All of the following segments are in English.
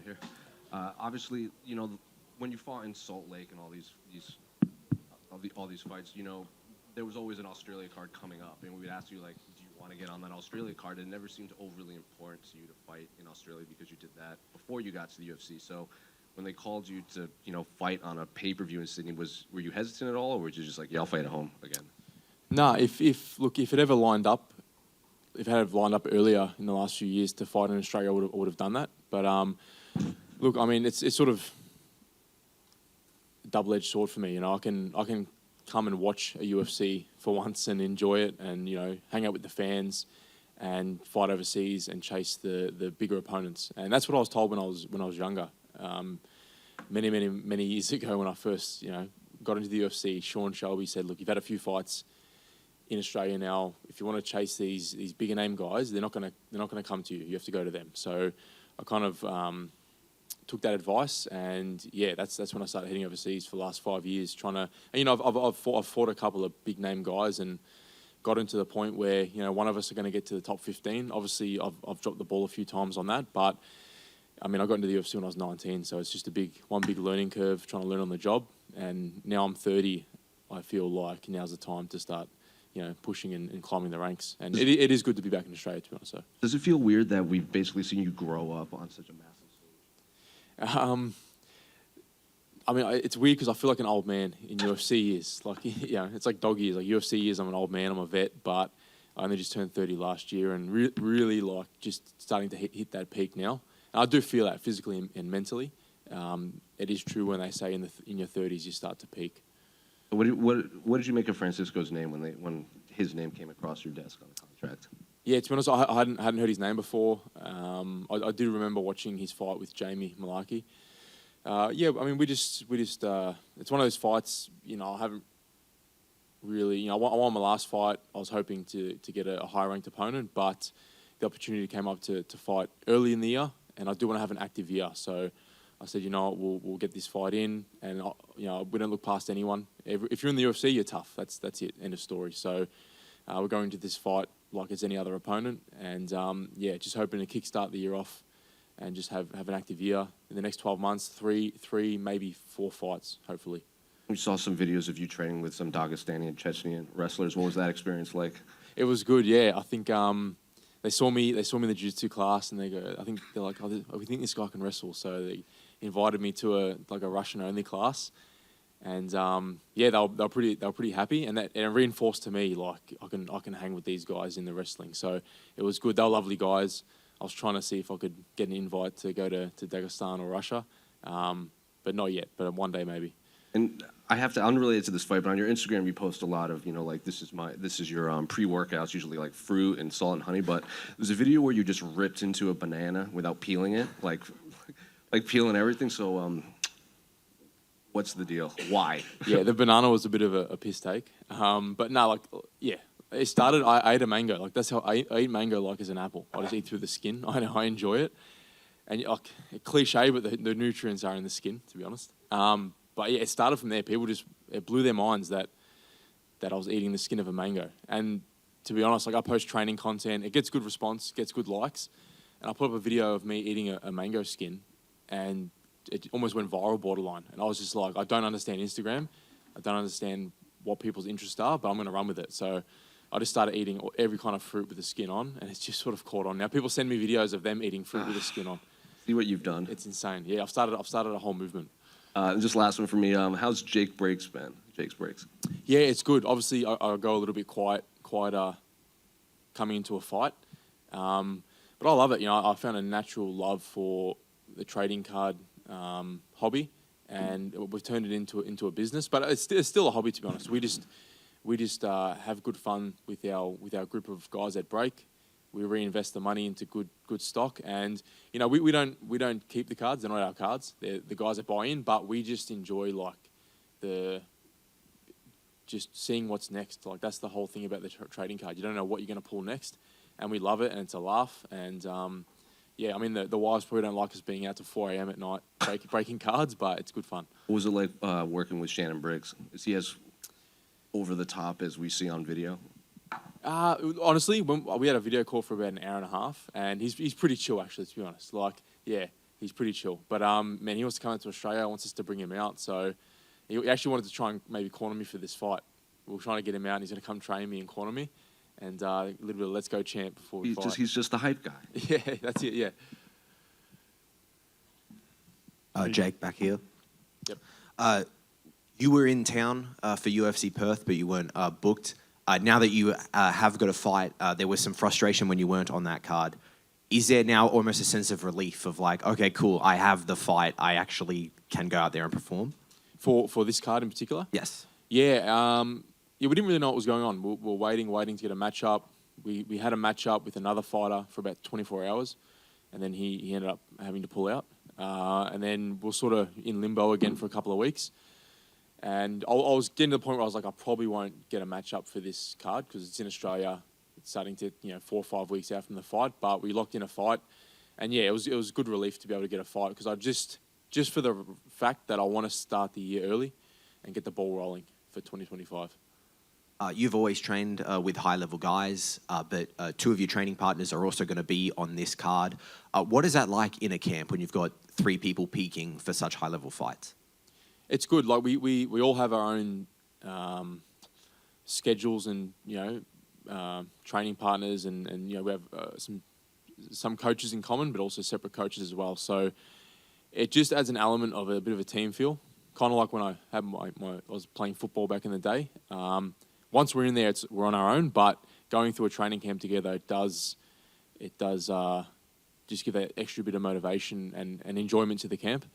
right here. Obviously, when you fought in Salt Lake and all these fights, there was always an Australia card coming up, and we would ask you like, do you want to get on that Australia card? It never seemed overly important to you to fight in Australia because you did that before you got to the UFC. So when they called you to, fight on a pay-per-view in Sydney, were you hesitant at all, or were you just like, yeah, I'll fight at home again? No, if it ever lined up, if it had lined up earlier in the last few years to fight in Australia, I would have done that. But look, I mean, it's sort of a double-edged sword for me. I can come and watch a UFC for once and enjoy it, and hang out with the fans, and fight overseas and chase the bigger opponents. And that's what I was told when I was younger. Many years ago, when I first got into the UFC, Sean Shelby said, "Look, you've had a few fights in Australia now. If you want to chase these bigger name guys, they're not gonna come to you. You have to go to them." So I kind of took that advice, and yeah, that's when I started heading overseas for the last 5 years, trying to. And, I've fought a couple of big name guys and gotten to the point where one of us are going to get to the top 15. Obviously, I've dropped the ball a few times on that, but I mean, I got into the UFC when I was 19, so it's just one big learning curve, trying to learn on the job. And now I'm 30, I feel like now's the time to start pushing and climbing the ranks. And it is good to be back in Australia, to be honest. So. Does it feel weird that we've basically seen you grow up on such a massive stage? I mean, it's weird because I feel like an old man in UFC years. Like, it's like dog years. Like UFC years, I'm an old man, I'm a vet, but I only just turned 30 last year, and really like just starting to hit that peak now. And I do feel that physically and mentally. It is true when they say in your 30s you start to peak. What did you make of Francisco's name when his name came across your desk on the contract? Yeah, to be honest, I hadn't heard his name before. I do remember watching his fight with Jamie Malaki. Yeah, I mean, we just it's one of those fights. I haven't really. I won my last fight. I was hoping to get a higher ranked opponent, but the opportunity came up to fight early in the year, and I do want to have an active year. So I said, we'll get this fight in, and we don't look past anyone. If you're in the UFC, you're tough. That's it. End of story. So we're going to this fight like it's any other opponent, and yeah, just hoping to kickstart the year off and just have an active year in the next 12 months. Three, maybe 4 fights, hopefully. We saw some videos of you training with some Dagestani and Chechnyan wrestlers. What was that experience like? It was good. Yeah, I think they saw me in the jiu-jitsu class, and they're like, oh, we think this guy can wrestle. So they invited me to a Russian-only class, and yeah, they were pretty happy, and it reinforced to me like I can hang with these guys in the wrestling. So it was good. They were lovely guys. I was trying to see if I could get an invite to go to Dagestan or Russia, but not yet. But one day maybe. And I have to, unrelated to this fight, but on your Instagram you post a lot of, like this is your pre-workouts, usually like fruit and salt and honey. But there's a video where you just ripped into a banana without peeling it, like peeling everything. So what's the deal? Why? Yeah, the banana was a bit of a piss take. But no, yeah. It started, I ate a mango. Like, that's how I eat mango like as an apple. I just eat through the skin. I enjoy it. And cliche, but the nutrients are in the skin, to be honest. But yeah, it started from there. People it blew their minds that I was eating the skin of a mango. And to be honest, I post training content. It gets good response, gets good likes. And I put up a video of me eating a mango skin, and it almost went viral borderline. And I was just like, I don't understand Instagram. I don't understand what people's interests are, but I'm going to run with it. So I just started eating every kind of fruit with the skin on, and it's just sort of caught on. Now people send me videos of them eating fruit with the skin on. See what you've done. It's insane. Yeah, I've started a whole movement. Just last one for me. How's Jake Breaks been? Jake's Breaks. Yeah, it's good. Obviously, I go a little bit quieter coming into a fight, but I love it. I found a natural love for the trading card hobby, and we've turned it into a business. But it's still a hobby, to be honest. We just have good fun with our group of guys at Break. We reinvest the money into good stock, and we don't keep the cards. They're not our cards. They're the guys that buy in, but we just enjoy just seeing what's next. Like, that's the whole thing about the trading card. You don't know what you're going to pull next, and we love it, and it's a laugh. And yeah, I mean the wives probably don't like us being out till 4 a.m. at night breaking cards, but it's good fun. What was it like working with Shannon Briggs? Is he as over the top as we see on video? Honestly, we had a video call for about an hour and a half, and he's pretty chill, actually, to be honest. Like, yeah, he's pretty chill. But man, he wants to come into Australia. Wants us to bring him out. So he actually wanted to try and maybe corner me for this fight. We were trying to get him out, and he's going to come train me and corner me, and a little bit of let's go champ before we fight. He's just the hype guy. Yeah, that's it. Yeah. Jake, back here. Yep. You were in town for UFC Perth, but you weren't booked. Now that you have got a fight, there was some frustration when you weren't on that card. Is there now almost a sense of relief of like, okay, cool, I have the fight, I actually can go out there and perform? For this card in particular? Yes. Yeah, we didn't really know what was going on. We were waiting to get a matchup. We had a matchup with another fighter for about 24 hours, and then he ended up having to pull out. And then we're sort of in limbo again for a couple of weeks. And I was getting to the point where I was like, I probably won't get a matchup for this card because it's in Australia. It's starting to, 4 or 5 weeks out from the fight. But we locked in a fight. And yeah, it was good relief to be able to get a fight because I just for the fact that I want to start the year early and get the ball rolling for 2025. You've always trained with high-level guys, but 2 of your training partners are also going to be on this card. What is that like in a camp when you've got 3 people peaking for such high-level fights? It's good. Like we all have our own schedules and training partners and we have some coaches in common, but also separate coaches as well. So it just adds an element of a bit of a team feel, kind of like when I had I was playing football back in the day. Once we're in there, we're on our own, but going through a training camp together, it does just give that extra bit of motivation and enjoyment to the camp.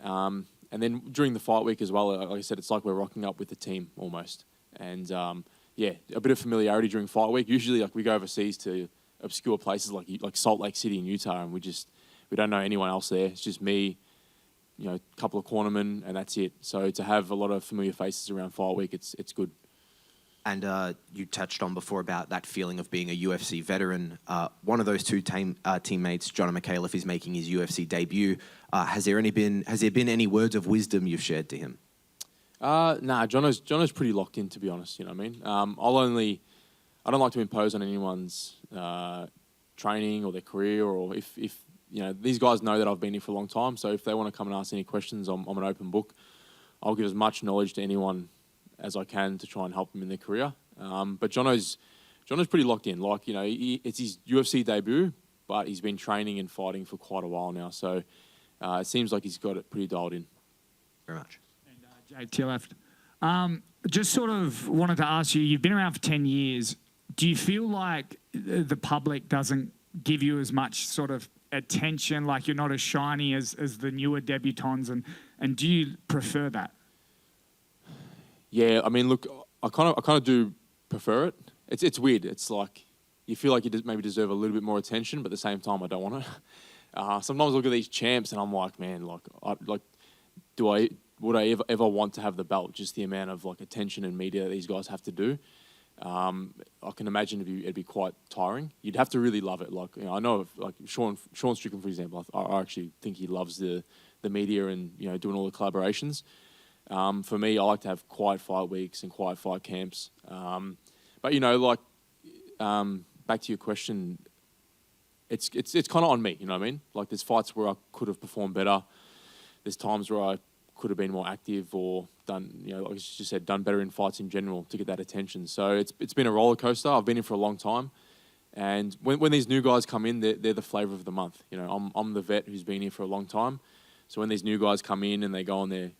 And then during the fight week as well, like I said, it's like we're rocking up with the team almost. And a bit of familiarity during fight week. Usually, like we go overseas to obscure places like Salt Lake City in Utah, and we don't know anyone else there. It's just me, a couple of cornermen, and that's it. So to have a lot of familiar faces around fight week, it's good. And you touched on before about that feeling of being a UFC veteran. One of those 2 teammates, John McAuliffe, is making his UFC debut. Has there been any words of wisdom you've shared to him? Nah, Jono's pretty locked in, to be honest. You know what I mean? I don't like to impose on anyone's training or their career, or if these guys know that I've been here for a long time. So if they want to come and ask any questions, I'm an open book. I'll give as much knowledge to anyone as I can to try and help them in their career. But Jono's pretty locked in. Like, it's his UFC debut, but he's been training and fighting for quite a while now. So it seems like he's got it pretty dialed in. Very much. And Jake, to your left. Just sort of wanted to ask you, you've been around for 10 years. Do you feel like the public doesn't give you as much sort of attention, like you're not as shiny as the newer debutants, and do you prefer that? Yeah, I mean, look, I kind of do prefer it. It's weird. It's like you feel like you maybe deserve a little bit more attention, but at the same time, I don't want it. Sometimes I look at these champs and I'm like, man, would I ever want to have the belt? Just the amount of like attention and media that these guys have to do. I can imagine it'd be quite tiring. You'd have to really love it. Like I know, like Sean Strickland, for example. I actually think he loves the media and doing all the collaborations. For me, I like to have quiet fight weeks and quiet fight camps. But back to your question, it's kind of on me. You know what I mean? Like there's fights where I could have performed better. There's times where I could have been more active or done, like I just said, done better in fights in general to get that attention. So it's been a roller coaster. I've been in for a long time, and when these new guys come in, they're the flavour of the month. I'm the vet who's been here for a long time. So when these new guys come in and they go on their,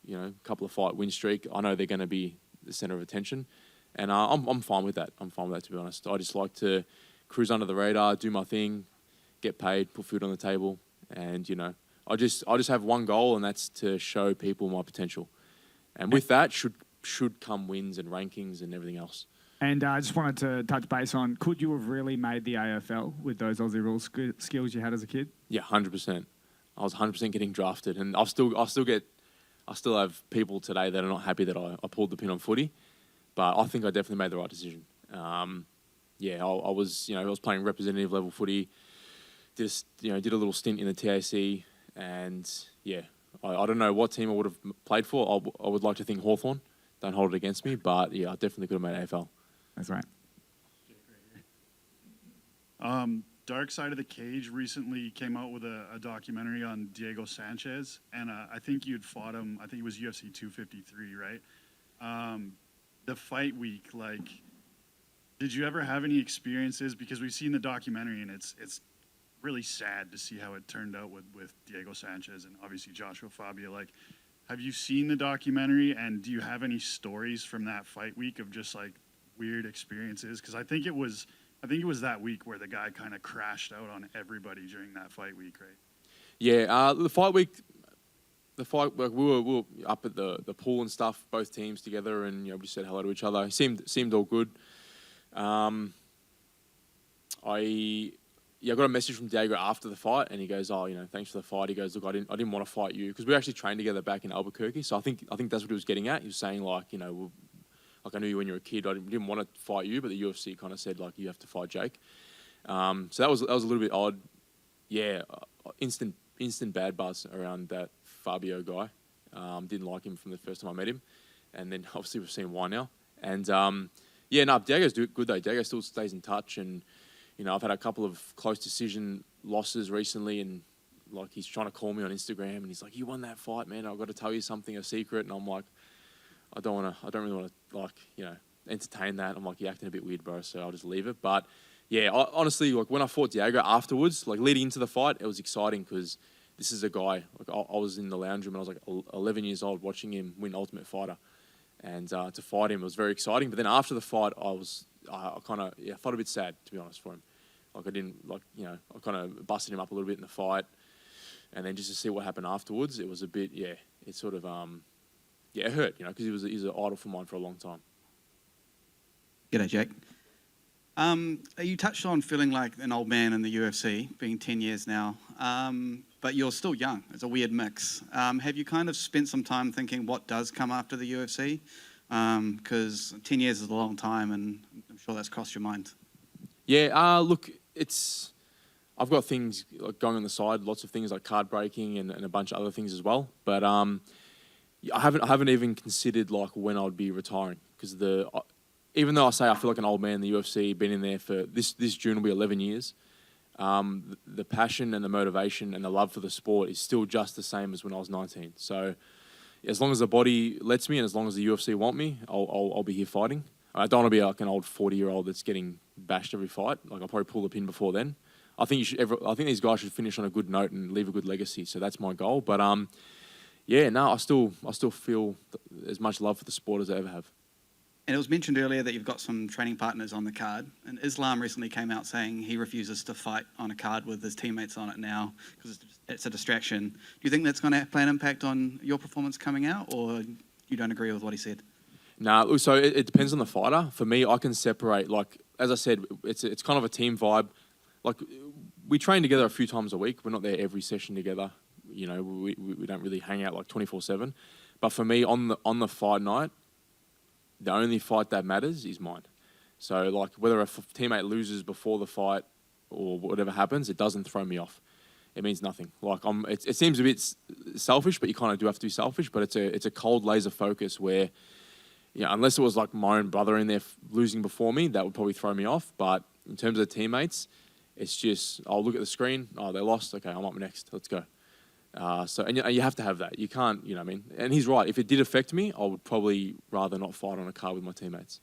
couple of fight win streak, I know they're going to be the centre of attention, and I'm fine with that. I'm fine with that, to be honest. I just like to cruise under the radar, do my thing, get paid, put food on the table, and I just have one goal, and that's to show people my potential, and with that should come wins and rankings and everything else. And I just wanted to touch base on: could you have really made the AFL with those Aussie rules skills you had as a kid? Yeah, 100%. I was 100% getting drafted, and I still have people today that are not happy that I pulled the pin on footy, but I think I definitely made the right decision. I was playing representative level footy, did a little stint in the TAC, and yeah, I don't know what team I would have played for. I would like to think Hawthorn. Don't hold it against me, but yeah, I definitely could have made AFL. That's right. Dark Side of the Cage recently came out with a documentary on Diego Sanchez, and I think you'd fought him. I think it was UFC 253, right? The fight week, like, did you ever have any experiences? Because we've seen the documentary, and it's really sad to see how it turned out with Diego Sanchez and obviously Joshua Fabia. Like, have you seen the documentary, and do you have any stories from that fight week of just like weird experiences? Because I think it was that week where the guy kind of crashed out on everybody during that fight week, right? Yeah, the fight week, like, we were up at the pool and stuff, both teams together, and we just said hello to each other. It seemed all good. I got a message from Diego after the fight, and he goes, "Oh, thanks for the fight." He goes, "Look, I didn't want to fight you because we actually trained together back in Albuquerque." So I think that's what he was getting at. He was saying like, like I knew you when you were a kid. I didn't want to fight you, but the UFC kind of said like you have to fight Jake. So that was a little bit odd. Yeah, instant bad buzz around that Fabio guy. Didn't like him from the first time I met him, and then obviously we've seen why now. And Diego's good though. Diego still stays in touch, and I've had a couple of close decision losses recently, and like he's trying to call me on Instagram, and he's like, "You won that fight, man. I've got to tell you something, a secret." And I'm like, I don't really want to like entertain that. I'm like, "You're acting a bit weird, bro." So I'll just leave it. But yeah, honestly, like when I fought Diego afterwards, like leading into the fight, it was exciting because this is a guy. Like I was in the lounge room and I was like 11 years old watching him win Ultimate Fighter, and to fight him was very exciting. But then after the fight, I kind of felt a bit sad, to be honest, for him. Like I didn't I kind of busted him up a little bit in the fight, and then just to see what happened afterwards, it was a bit it sort of it hurt, because he's an idol for mine for a long time. G'day, Jake. You touched on feeling like an old man in the UFC, being 10 years now, but you're still young. It's a weird mix. Have you kind of spent some time thinking what does come after the UFC? Because 10 years is a long time, and I'm sure that's crossed your mind. Yeah, look, I've got things like going on the side, lots of things like card breaking and a bunch of other things as well. But I haven't even considered like when I'd be retiring, because even though I say I feel like an old man in the UFC, been in there for this June will be 11 years. The passion and the motivation and the love for the sport is still just the same as when I was 19. So as long as the body lets me and as long as the UFC want me, I'll be here fighting. I don't want to be like an old 40-year-old that's getting bashed every fight. Like I'll probably pull the pin before then. I think these guys should finish on a good note and leave a good legacy. So that's my goal. But I still feel as much love for the sport as I ever have. And it was mentioned earlier that you've got some training partners on the card. And Islam recently came out saying he refuses to fight on a card with his teammates on it now because it's a distraction. Do you think that's going to play an impact on your performance coming out, or you don't agree with what he said? No, so it depends on the fighter. For me, I can separate, like, as I said, it's kind of a team vibe. Like, we train together a few times a week. We're not there every session together. We don't really hang out like 24/7. But for me, on the fight night, the only fight that matters is mine. So, like, whether a teammate loses before the fight or whatever happens, it doesn't throw me off. It means nothing. Like, it seems a bit selfish, but you kind of do have to be selfish. But it's a cold laser focus where, unless it was like my own brother in there losing before me, that would probably throw me off. But in terms of the teammates, it's just, I'll look at the screen. Oh, they lost. Okay, I'm up next. Let's go. And you have to have that. You can't, And he's right. If it did affect me, I would probably rather not fight on a card with my teammates.